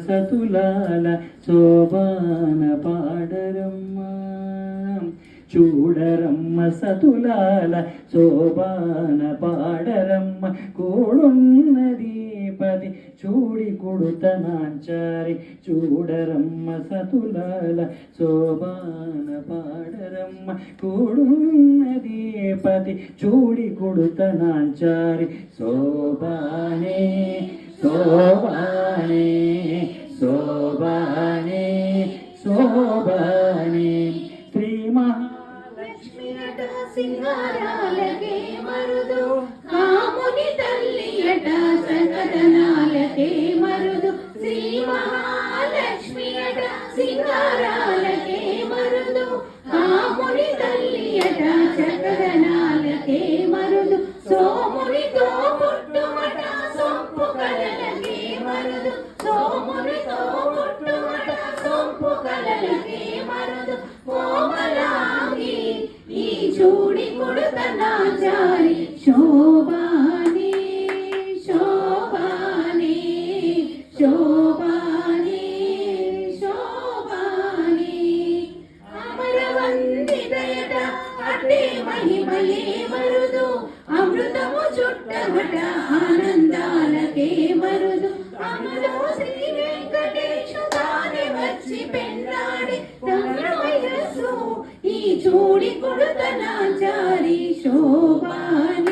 సతులాల శోభాన పాడరమ్మ చూడరమ్మ సతులాల శోభాన పాడరమ్మ కూడున్నది పది చూడి కుడుతనాంచారి చూడరమ్మ సతులాల శోభాన పాడరమ్మ కూడున్నది పది చూడి కుడుతనాంచారి శోభానే శోభానే శోభానే శోభానే శ్రీ మహాలక్ష్మి అట సింగారాలకే మరుదు కాముని తల్లి అట సకదనాలకే మరుదు శ్రీ మహాలక్ష్మి అట సింగారాలకే మరుదు కాముని తల్లి అట సకదనాలకే మరుదు సోమునితో పుట్టుమట సొంపు కలలకే మరుదు సోమునితో పుట్టుమట సొంపు కలలకే మరుదు కోమలాంగి ఈ చూడి కుడుతనాచారి శోభానే శోభానే శోభానే శోభానే అమరవందితయట అట్టే మహిమయే మరుదు అమృతము చుట్టమట ఆనందాలకే మరుదు అమలో శ్రీ వెంకటేశు తానే వచ్చి పెన్నాడి వయస్సు ఈ చూడి కుడుతనాచారి శోభానే